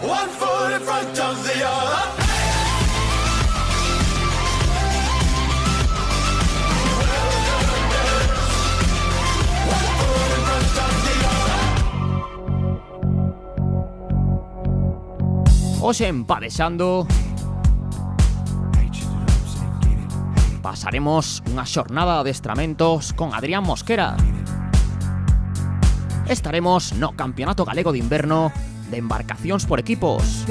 One foot in front of the other. Hoxe en Padexando pasaremos unha xornada de adestramentos con Adrián Mosquera. Estaremos no Campeonato Galego de Inverno de embarcacións por equipos.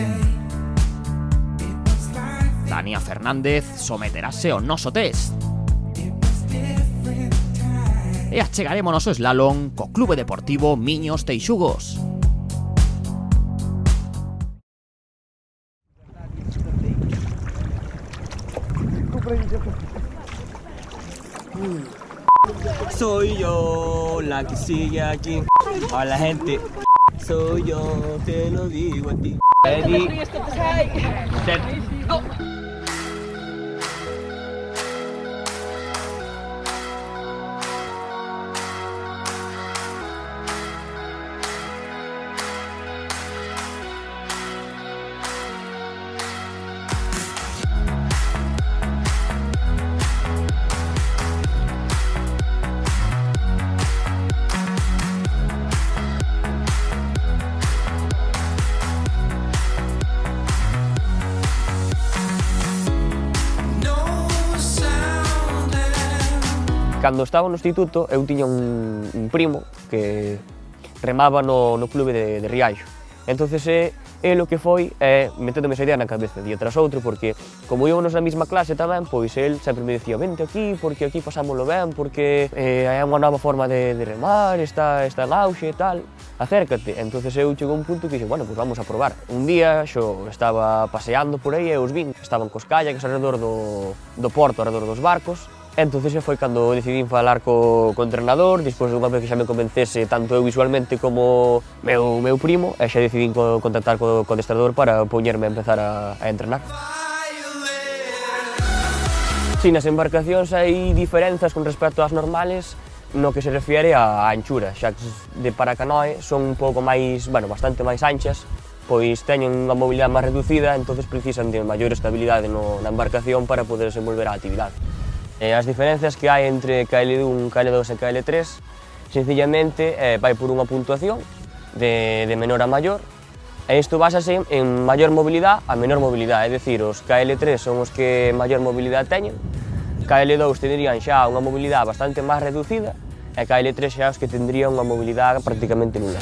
Tania Fernández someterase ao noso test. E achegarémonos ao slalom co Clube Deportivo Miños Teixugos. Soy yo la que sigue aquí. Hola gente, soy yo, te lo digo a ti. Ready, set, go. Cando estaba no instituto, eu tiña un primo que remaba no clube de Riaxo. Entonces, el o que foi meténdome esa idea na cabeza, día tras outro, porque como íbamos na mesma clase tamén, pois el sempre me dicía vente aquí, porque aquí pasámoslo ben, porque hai unha nova forma de remar, está en auxe e tal, acércate. Entonces eu chegou un punto que dixen, bueno, pois vamos a probar. Un día xo estaba paseando por aí e os vin, estaban cos kayaks alrededor do porto, alrededor dos barcos. Entonces foi cando decidín falar co entrenador, despois dunha vez que xa me convencese tanto eu visualmente como meu primo, e xa decidín contactar co adestrador para poñerme a empezar a entrenar. Si, nas embarcacións hai diferenzas con respecto ás normales no que se refiere á anchura, xa que de paracanoe son un pouco máis, bueno, bastante máis anchas, pois teñen unha mobilidade máis reducida, entonces precisan de maior estabilidade na embarcación para poder desenvolver a actividade. As diferencias que hai entre KL1, KL2 e KL3 sencillamente vai por unha puntuación de menor a maior, e isto basase en maior mobilidade a menor mobilidade, é dicir, os KL3 son os que maior mobilidade teñen, KL2 tendrían xa unha mobilidade bastante máis reducida e KL3 xa os que tendrían unha mobilidade prácticamente nula.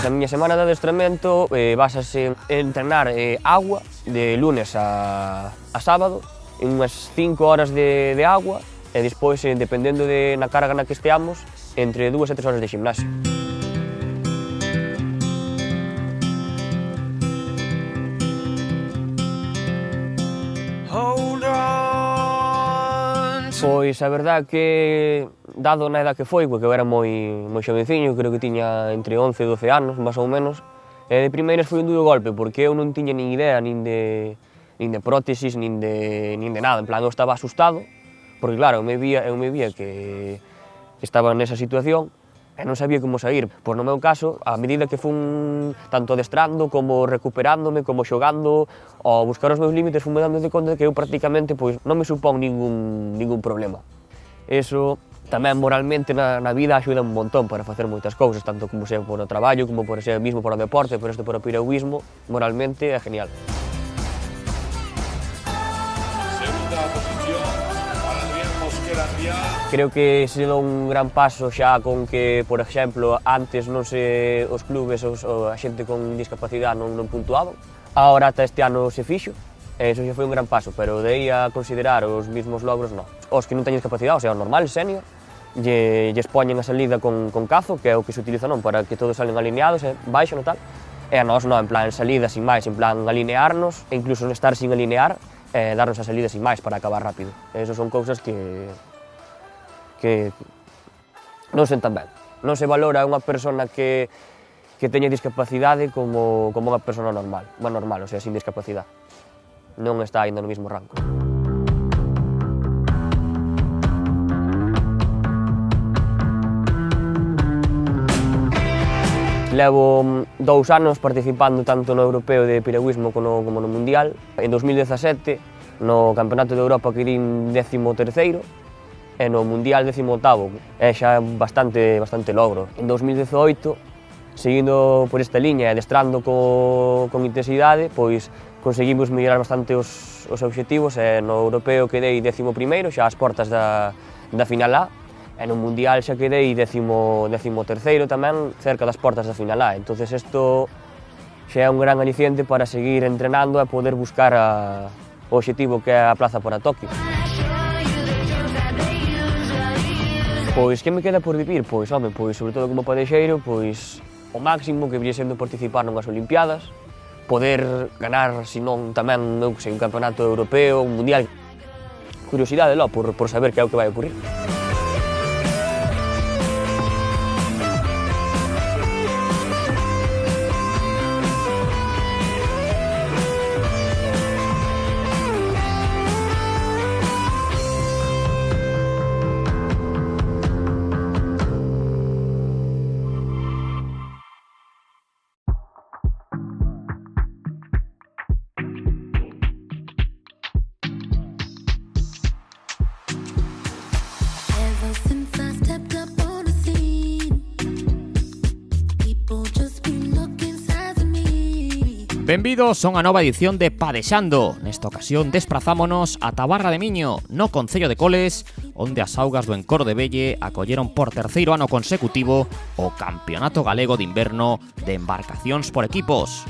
A miña semana de adestramento basase en entrenar agua de lunes a sábado, en unhas 5 horas de agua, e despois, dependendo na carga na que esteamos, entre 2 e 3 horas de gimnasio. Pois a verdad que, dado na edad que foi, porque eu era moi xoveciño, creo que tiña entre 11 e 12 anos, máis ou menos, e de primeiras foi un duro golpe, porque eu non tiña nin idea nin de prótesis, nin de nada, en plan, eu estaba asustado, porque claro, eu me vía que estaba nesa situación, e non sabía como sair. Pois no meu caso, a medida que fun tanto adestrando, como recuperándome, como xogando, ao buscar os meus límites, fun me dando de conta que eu prácticamente pois, non me supón ningún problema. Eso tamén moralmente na vida axuda un montón para facer moitas cousas, tanto como sea por o traballo, como por ser mismo por o deporte, por isto por o piragüismo, moralmente é genial. Segunda posición para Adrián Mosquera Rial. Creo que se dá un gran paso xa con que, por exemplo, antes non se os clubes ou a xente con discapacidade non puntuaban. Agora ata este ano se fixo, e iso xa foi un gran paso, pero de aí a considerar os mesmos logros, non. Os que non teñen discapacidade, o sea, o normal, senior, lles poñen a salida con cazo, que é o que se utiliza non, para que todos salen alineados, baixo e tal. E a nós non, en plan salida sin máis, en plan alinearnos, e incluso non estar sin alinear, darnos a salida sin máis para acabar rápido. E iso son cousas que non sen tan ben. Non se valora unha persona que teña discapacidade como unha persona normal, o sea, sin discapacidade. Non está ainda no mesmo rango. levo 2 anos participando tanto no europeo de piragüismo como no mundial. En 2017, no Campeonato de Europa quedín 13º, e no mundial 18º, é xa bastante logro. En 2018, seguindo por esta liña e adestrando con intensidade, pois conseguimos mellorar bastante os obxectivos, e no europeo quedei 11º, xa ás portas da final A, e no mundial xa quedei 13º tamén, cerca das portas da final A. Entonces isto xa é un gran aliciente para seguir entrenando e poder buscar o obxectivo que é a plaza para Tokio. Pois que me queda por vivir? Pois, home, pois sobre todo como padexeiro, pois o máximo que viria sendo participar nunhas Olimpiadas, poder ganar, se non tamén, non sei, un campeonato europeo, un mundial. Curiosidade, lo, por saber que é o que vai ocurrir. Ever since I stepped up on the scene, people just been looking sad at me. Benvidos a unha nova edición de Padexando. Nesta ocasión desprazámonos a Tabarra de Miño, no concello de Coles, onde as augas do Encor de Velle acolleron por 3º ano consecutivo o Campeonato Galego de Inverno de Embarcacións por Equipos.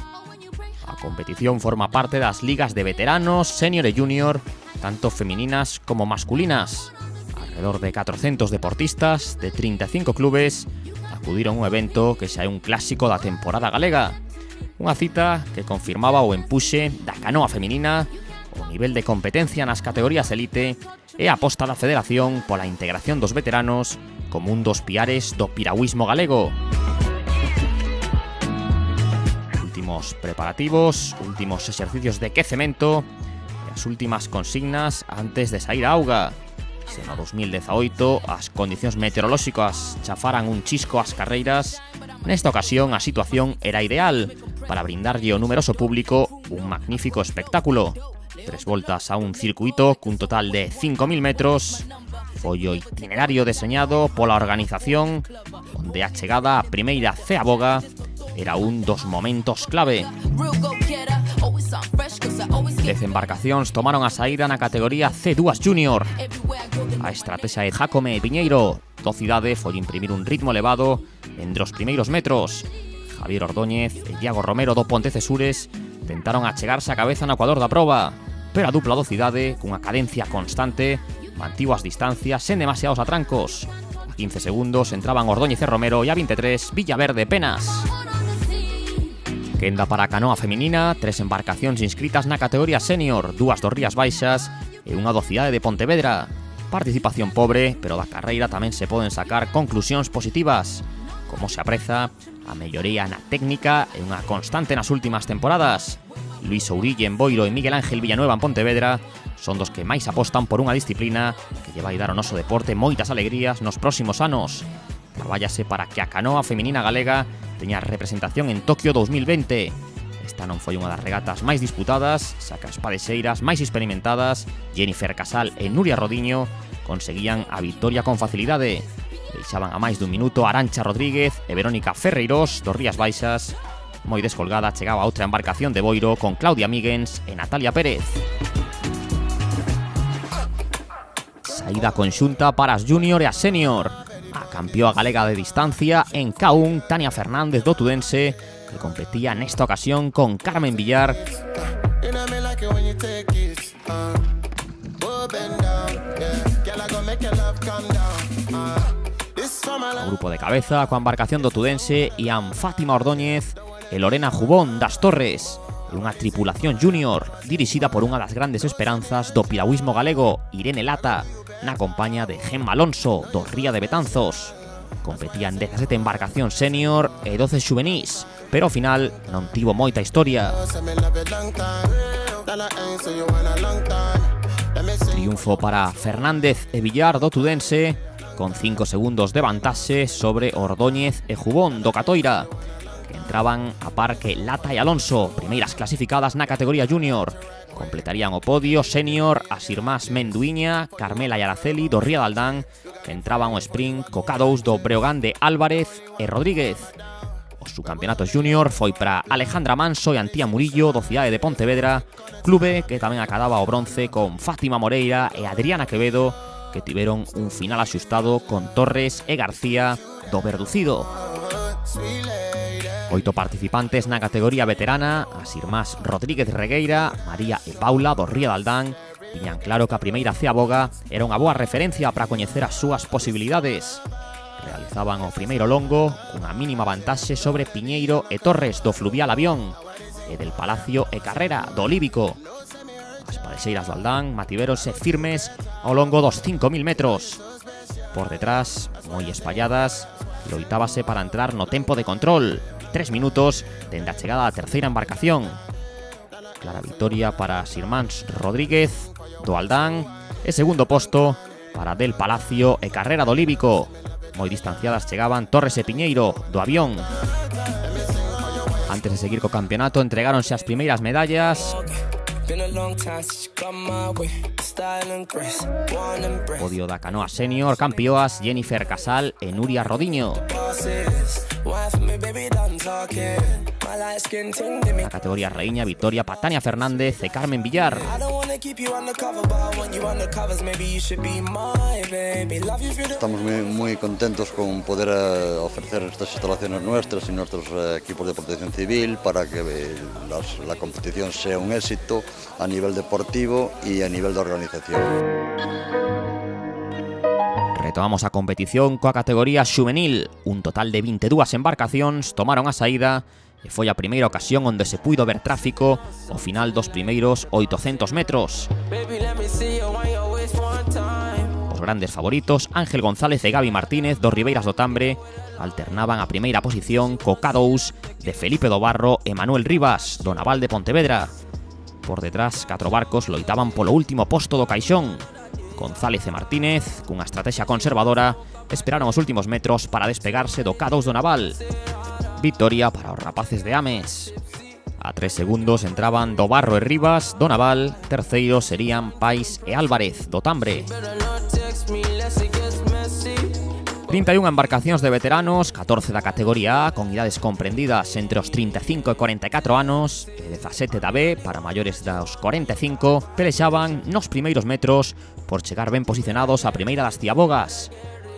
A competición forma parte das ligas de veteranos, senior e junior, tanto femininas como masculinas. Alrededor de 400 deportistas de 35 clubes acudiron a un evento que xa é un clásico da temporada galega. Unha cita que confirmaba o empuxe da canoa feminina, o nivel de competencia nas categorías elite e a aposta da Federación pola integración dos veteranos como un dos piares do piragüismo galego. Últimos preparativos, últimos exercicios de quecemento e as últimas consignas antes de sair á auga. Se no 2018 as condicións meteorolóxicas chafaran un chisco ás carreiras, nesta ocasión a situación era ideal para brindarlle ao numeroso público un magnífico espectáculo. 3 voltas a un circuito cun total de 5.000 metros foi o itinerario deseñado pola organización, onde a chegada á primeira ceaboga era un dos momentos clave. 10 embarcacións tomaron a saída na categoría C2 Junior. A estrategia de Jácome e Piñeiro do Cidade foi imprimir un ritmo elevado entre os primeiros metros. Javier Ordóñez e Iago Romero do Pontecesures tentaron achegarse a cabeza no ecuador da proba, pero a dupla do Cidade, cunha cadencia constante, mantivo as distancias sen demasiados atrancos. A 15 segundos entraban Ordóñez e Romero e a 23 Villaverde Penas. Quenda para a canoa feminina, 3 embarcacións inscritas na categoría senior, 2 do Rías Baixas e unha do Cidade de Pontevedra. Participación pobre, pero da carreira tamén se poden sacar conclusións positivas, como se apreza a melloría na técnica e unha constante nas últimas temporadas. Luis Ourille en Boiro e Miguel Ángel Villanueva en Pontevedra son dos que máis apostan por unha disciplina que lle vai dar ao noso deporte moitas alegrías nos próximos anos. Trabállase para que a canoa feminina galega teña representación en Tokio 2020. Esta non foi unha das regatas máis disputadas, xa que as padexeiras máis experimentadas, Jennifer Casal e Nuria Rodiño, conseguían a victoria con facilidade. Deixaban a máis dun minuto Arancha Rodríguez e Verónica Ferreiros dos Rías Baixas. Moi descolgada chegaba outra embarcación de Boiro con Claudia Míguens e Natalia Pérez. Saída conxunta para as junior e as senior. A campeoa galega de distancia en K1, Tania Fernández do Tudense, que competía nesta ocasión con Carmen Villar. O grupo de cabeza coa embarcación do Tudense ian Fátima Ordóñez e Lorena Jubón das Torres, e unha tripulación junior dirixida por unha das grandes esperanzas do piragüismo galego, Irene Lata, na compañía de Gemma Alonso do Ría de Betanzos. Competían 17 embarcacións senior e 12 xuvenís, pero ao final non tivo moita historia. Triunfo para Fernández e Villar do Tudense, con 5 segundos de vantaxe sobre Ordóñez e Jubón do Catoira, entraban a par que Lata e Alonso, primeiras clasificadas na categoría junior. Completarían o podio senior as irmás Menduiña, Carmela e Araceli do Ría de Aldán, que entraban o sprint co K2 do Breogán de Álvarez e Rodríguez. O subcampeonato junior foi para Alejandra Manso e Antía Murillo do Cidade de Pontevedra, clube que tamén acadaba o bronce con Fátima Moreira e Adriana Quevedo, que tiveron un final axustado con Torres e García do Verducido. 8 participantes na categoría veterana, as irmás Rodríguez Regueira, María e Paula do Ría de Aldán, tiñan claro que a primeira ceaboga era unha boa referencia para coñecer as súas posibilidades. Realizaban o primeiro longo cunha mínima vantaxe sobre Piñeiro e Torres do Fluvial Avión e del Palacio e Carrera do Olívico. As padexeiras do Aldán mantivéronse firmes ao longo dos 5.000 metros. Por detrás, moi espalladas, loitábase para entrar no tempo de control, 3 minutos dende a chegada da terceira embarcación. Clara victoria para as irmáns Rodríguez do Aldán e segundo posto para Del Palacio e Carrera do Olívico. Moi distanciadas chegaban Torres e Piñeiro do Avión. Antes de seguir co campeonato, entregáronse as primeiras medallas. Podio da canoa senior, campioas Jennifer Casal e Nuria Rodiño. Na categoría reíña, victoria para Tania Fernández e Carmen Villar. Estamos muy contentos con poder ofrecer estas instalaciones nuestras y nuestros equipos de protección civil para que la competición sea un éxito a nivel deportivo y a nivel de organización. Retomamos a competición coa categoría xuvenil. Un total de 22 embarcacións tomaron a saída e foi a primeira ocasión onde se puido ver tráfico ao final dos primeiros 800 metros. Os grandes favoritos, Ángel González e Gaby Martínez dos Ribeiras do Tambre, alternaban a primeira posición co K2 de Felipe do Barro e Manuel Rivas do Naval de Pontevedra. Por detrás, 4 barcos loitaban polo último posto do caixón. González e Martínez, cunha estrategia conservadora, esperaron os últimos metros para despegarse do K2 do Naval. Victoria para os rapaces de Ames. A 3 segundos entraban do Barro e Rivas do Naval, terceiros serían Pais e Álvarez do Tambre. 31 embarcacións de veteranos, 14 da categoría A, con idades comprendidas entre os 35 e 44 anos, e 17 da B, para maiores dos 45, pelexaban nos primeiros metros por chegar ben posicionados a primeira das ciabogas.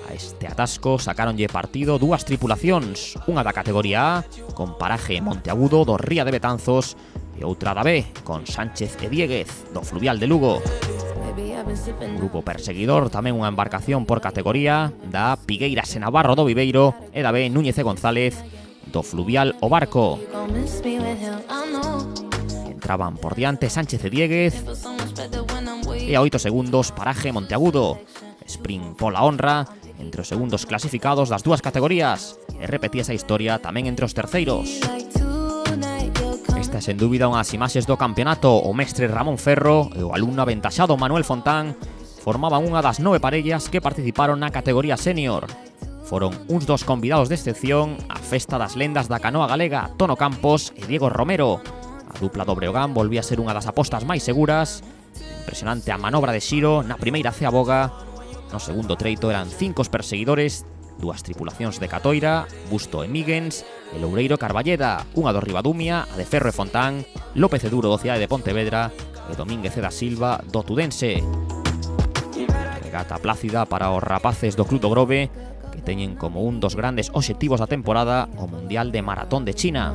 A este atasco sacáronlle partido 2 tripulacións, unha da categoría A, con paraje Monteagudo do Ría de Betanzos, e outra da B, con Sánchez e Dieguez do Fluvial de Lugo. Grupo perseguidor, tamén unha embarcación por categoría, da Pigueiras e Navarro do Viveiro e da B Núñez e González do Fluvial o Barco. Entraban por diante Sánchez e Dieguez e a 8 segundos paraje Monteagudo. Sprint pola honra entre os segundos clasificados das dúas categorías e repetía esa historia tamén entre os terceiros. Esta é sen dúbida unhas imaxes do campeonato. O mestre Ramón Ferro e o alumno aventaxado Manuel Fontán formaban unha das 9 parellas que participaron na categoría senior. Foron uns dos convidados de excepción á festa das lendas da canoa galega, Tono Campos e Diego Romero. A dupla do Breogán volvía a ser unha das apostas máis seguras. Impresionante a manobra de xiro na primeira ceaboga. No segundo treito eran 5 os perseguidores, 2 tripulacións de Catoira, Busto e Míguens, e Loureiro Carballeda, unha do Ribadumia, a de Ferro e Fontán, López e Duro do Cidade de Pontevedra e Domínguez e da Silva do Tudense. Regata plácida para os rapaces do Club do Grove, que teñen como un dos grandes obxectivos da temporada o Mundial de Maratón de China.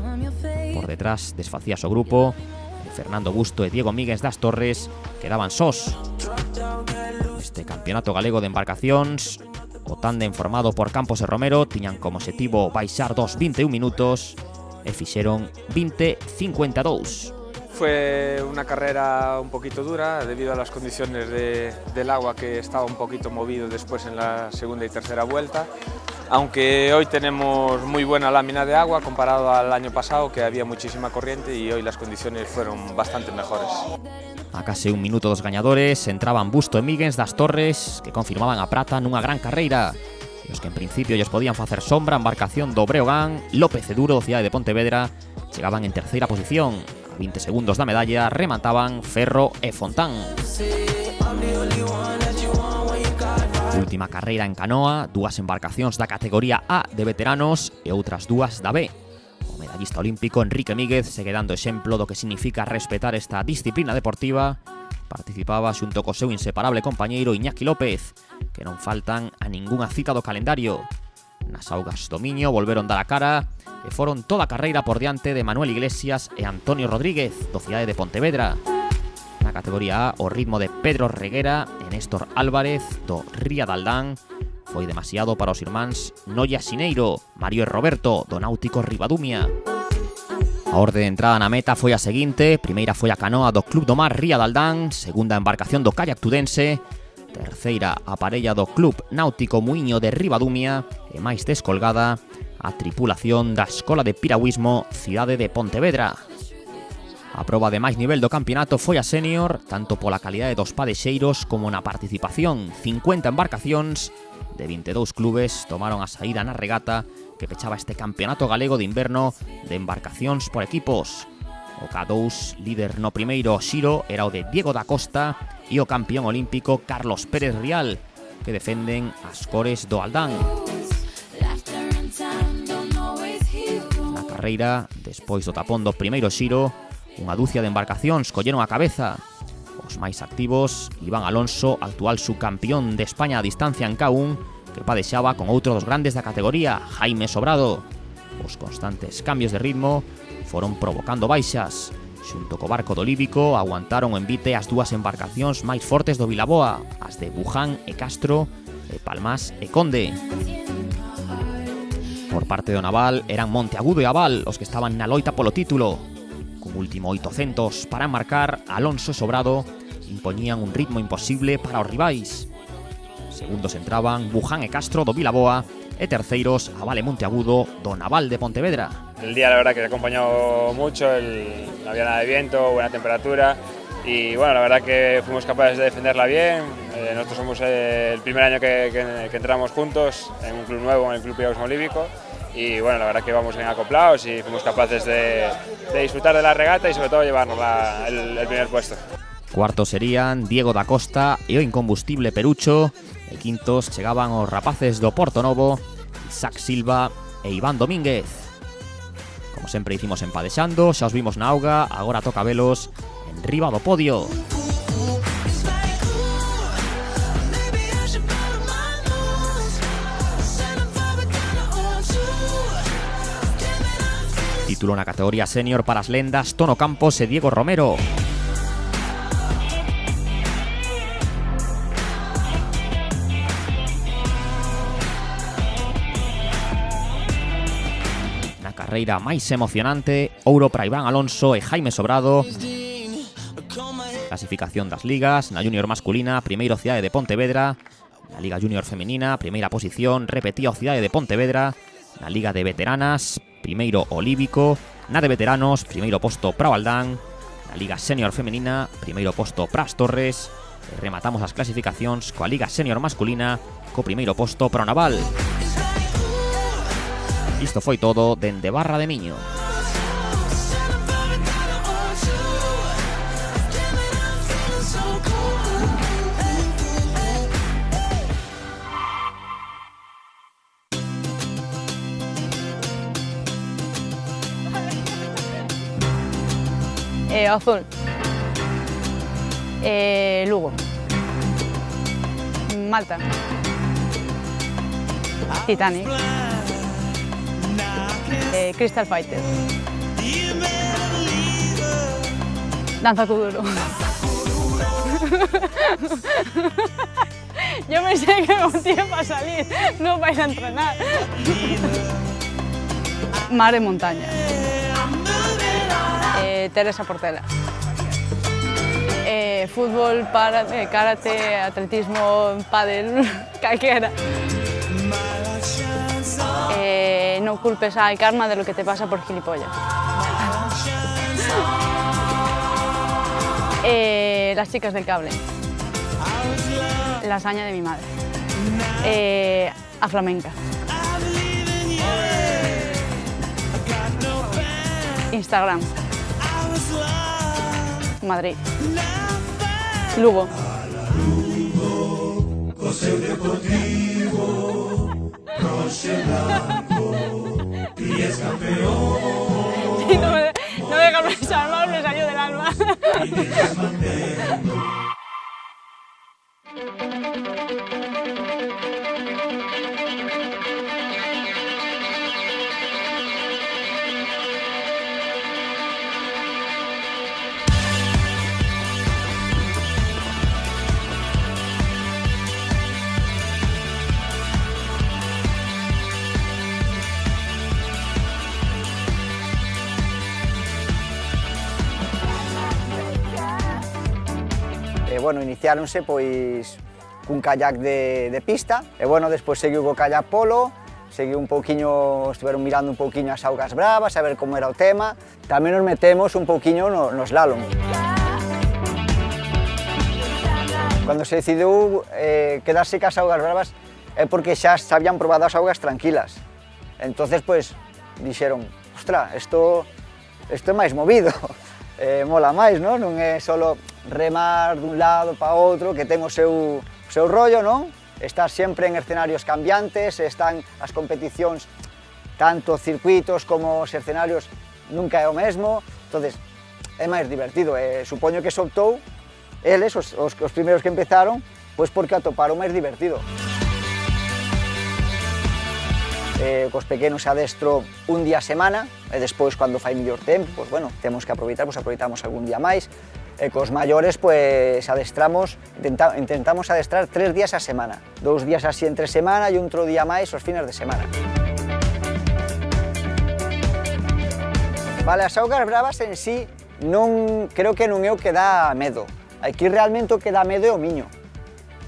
Por detrás desfacías o grupo, e Fernando Busto e Diego Míguens das Torres quedaban sós. Este campeonato galego de embarcacións, o tándem formado por Campos e Romero tiñan como objetivo baixar dos 21 minutos e fixeron 20:52. Fue una carrera un poquito dura debido a las condiciones del agua, que estaba un poquito movido después en la segunda y tercera vuelta, aunque hoy tenemos muy buena lámina de agua comparado al año pasado, que había muchísima corriente, y hoy las condiciones fueron bastante mejores. A case un minuto dos gañadores entraban Busto e Míguens das Torres, que confirmaban a prata nunha gran carreira. E os que en principio lles podían facer sombra, embarcación do Breogán, López e Duro, cidade de Pontevedra, chegaban en terceira posición. A 20 segundos da medalla remataban Ferro e Fontán. Última carreira en canoa, dúas embarcacións da categoría A de veteranos e outras dúas da B. O medallista olímpico Enrique Míguez segue dando exemplo do que significa respetar esta disciplina deportiva. Participaba xunto co seu inseparable compañeiro Iñaki López, que non faltan a ningunha cita do calendario. Nas augas do Miño volveron dar a cara e foron toda a carreira por diante de Manuel Iglesias e Antonio Rodríguez, do cidade de Pontevedra. Na categoría A, o ritmo de Pedro Reguera e Néstor Álvarez, do Ría de Aldán, foi demasiado para os irmáns Noia Sineiro, Mario e Roberto, do Náutico Ribadumia. A orde de entrada na meta foi a seguinte: primeira foi a canoa do Club do Mar Ría de Aldán, segunda a embarcación do Kayak Tudense, terceira a parella do Club Náutico Muiño de Ribadumia e máis descolgada a tripulación da Escola de Piragüismo Cidade de Pontevedra. A proba de máis nivel do campeonato foi a senior, tanto pola calidade dos padexeiros como na participación. 50 embarcacións de 22 clubes tomaron a saída na regata que pechaba este campeonato galego de inverno de embarcacións por equipos. O K2, líder no primeiro xiro, era o de Diego da Costa e o campeón olímpico Carlos Pérez Rial, que defenden as cores do Aldán. Na carreira, despois do tapón do primeiro xiro, unha dúcia de embarcacións colleron a cabeza. Os máis activos, Iván Alonso, actual subcampeón de España a distancia en K1, que padexaba con outro dos grandes da categoría, Jaime Sobrado. Os constantes cambios de ritmo foron provocando baixas. Xunto co barco do Líbico, aguantaron o envite as dúas embarcacións máis fortes do Vilaboa, as de Buján e Castro, e Palmás e Conde. Por parte do naval, eran Monteagudo e Aval os que estaban na loita polo título. Con último 800 para marcar, Alonso e Sobrado impoñían un ritmo imposible para os rivais. Segundos entraban Buján e Castro do Vilaboa e terceiros Aval e Monteagudo do Naval de Pontevedra. El día la verdad que se acompañó mucho, no había nada de viento, buena temperatura y bueno, la verdad que fuimos capaces de defenderla bien. Nosotros somos el primer año que entramos juntos en un club nuevo, en el Club Piragüismo Líbico, y bueno, la verdad que vamos bien acoplados y fuimos capaces de disfrutar de la regata y sobre todo llevarnos el primer puesto. Cuartos serían Diego da Costa e o incombustible Perucho, e quintos chegaban os rapaces do Porto Novo, Isaac Silva e Iván Domínguez. Como sempre hicimos empadexando, xa os vimos na auga, agora toca velos en riba do podio. Título na categoría senior para as lendas Tono Campos e Diego Romero. Carreira máis emocionante, ouro para Iván Alonso e Jaime Sobrado. Clasificación das ligas: na junior masculina, primeiro Cidade de Pontevedra; na liga junior femenina, primeira posición, repetía o Cidade de Pontevedra; na liga de veteranas, primeiro o Líbico; na de veteranos, primeiro posto para o Aldán; na liga senior femenina, primeiro posto para as Torres; e rematamos as clasificacións coa liga senior masculina, co primeiro posto para o Naval. Isto foi todo dende Barra de Miño. Azul. Lugo. Malta. Titanic. Crystal Fighter. Danza Kuduro. Yo pensé que me motivaba para salir, no para ir a entrenar. Mar y montaña. Teresa Portela. Fútbol, karate, atletismo, pádel, calquera. No culpes al karma de lo que te pasa por gilipollas. Las chicas del cable. Lasaña de mi madre. a flamenca. Instagram. Madrid. Lugo. Sí, no me deja pensar mal, me salió del alma. Bueno, iniciáronse pois cun kayak de pista, e bueno, despois seguiu o kayak polo, seguiu un pouquiño, estiveron mirando un pouquiño as augas bravas, a ver como era o tema, tamén nos metemos un pouquiño no slalom. Cando se decidiu quedarse cas augas bravas é porque xa se habían probado as augas tranquilas. Entonces, pois, dixeron, ostra, isto é máis movido, mola máis, non? Non é solo remar dun lado para outro, que ten o seu rollo, non? Estar sempre en escenarios cambiantes, están as competicións, tanto circuitos como os escenarios, nunca é o mesmo, entonces é máis divertido, e supoño que se optou eles, os primeiros que empezaron, pois porque atoparon máis divertido. Cos pequenos adestro un día a semana, e despois, cando fai mellor tempo, pois, bueno, temos que aproveitar, pois aproveitamos algún día máis, e cos maiores, pois, adestramos, intentamos adestrar 3 días a semana, 2 días así entre semana e outro día máis os fines de semana. Vale, as augas bravas en sí, creo que non é o que dá medo. Aquí realmente o que dá medo é o miño,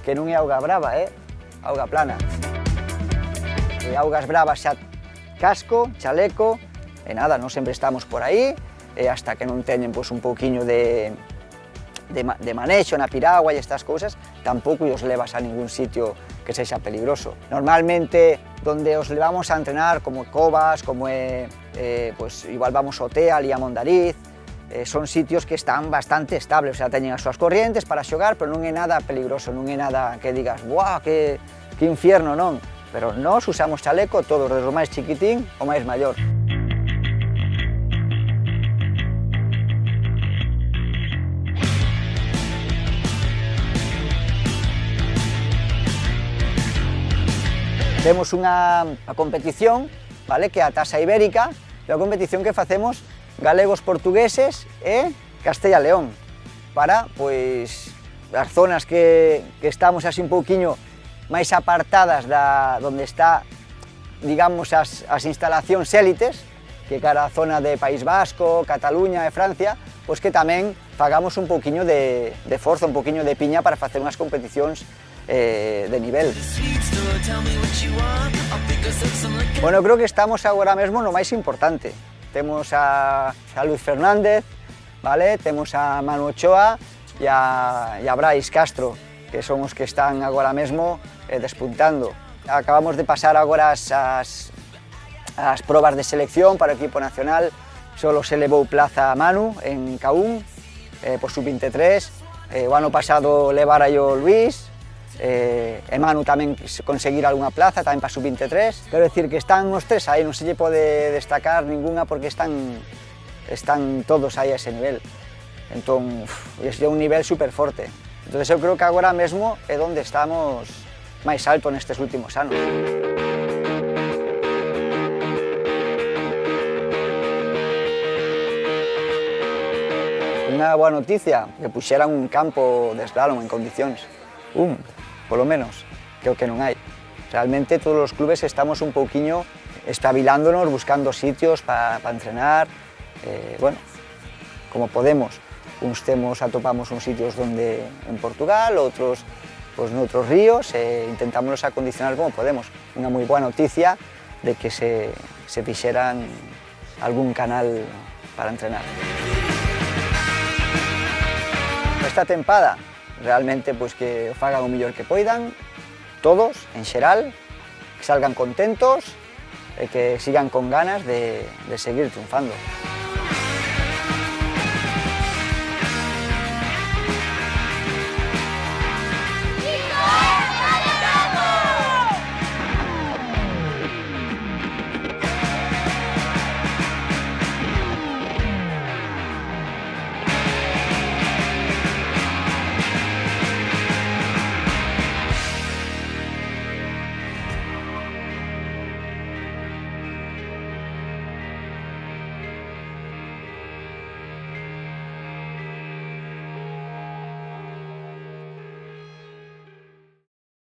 que non é auga brava, auga plana. Augas bravas xa casco, chaleco, e nada, non sempre estamos por aí, e hasta que non teñen pois, un pouquiño de manexo na piragua e estas cousas, tampouco os levas a ningún sitio que sexa peligroso. Normalmente, donde os levamos a entrenar, como Covas, como pois, igual vamos ao Tea, ali a Mondariz, son sitios que están bastante estables, o sea, teñen as súas corrientes para xogar, pero non é nada peligroso, non é nada que digas, buah, que infierno, non. Pero nós usamos chaleco todos, desde o máis chiquitín ao máis maior. Temos unha competición, vale, que é a Tasa Ibérica, é unha competición que facemos galegos, portugueses e Castella e León, para, pois, as zonas que estamos así un pouquiño máis apartadas donde está, digamos, as instalacións élites, que cara a zona de País Vasco, Cataluña e Francia, pois que tamén fagamos un pouquiño de forza, un pouquiño de piña para facer unhas competicións de nivel. Bueno, creo que estamos agora mesmo no máis importante. Temos a Luz Fernández, vale? Temos a Manu Ochoa e a Brais Castro, que son os que están agora mesmo despuntando. Acabamos de pasar agora as probas de selección para o equipo nacional, solo se levou plaza a Manu en K1, por sub-23, o ano pasado levara yo Luis, e Manu tamén conseguir algunha plaza, tamén para sub-23, quero decir que están os tres aí, non se lle pode destacar ninguna porque están todos aí a ese nivel, entón, é un nivel super forte. Entón, eu creo que agora mesmo é onde estamos máis alto nestes últimos anos. Unha boa noticia, que puxeran un campo de slalom en condicións. Polo menos, que é o que non hai. Realmente todos os clubes estamos un pouquiño estabilándonos, buscando sitios para entrenar, bueno, como podemos. Uns atopamos uns sitios donde en Portugal, outros pois, noutros ríos, e intentámonos acondicionar como podemos. Unha moi boa noticia de que se fixeran algún canal para entrenar. Esta tempada, realmente, pois, que o fagan o mellor que poidan, todos, en xeral, que salgan contentos y que sigan con ganas de seguir triunfando.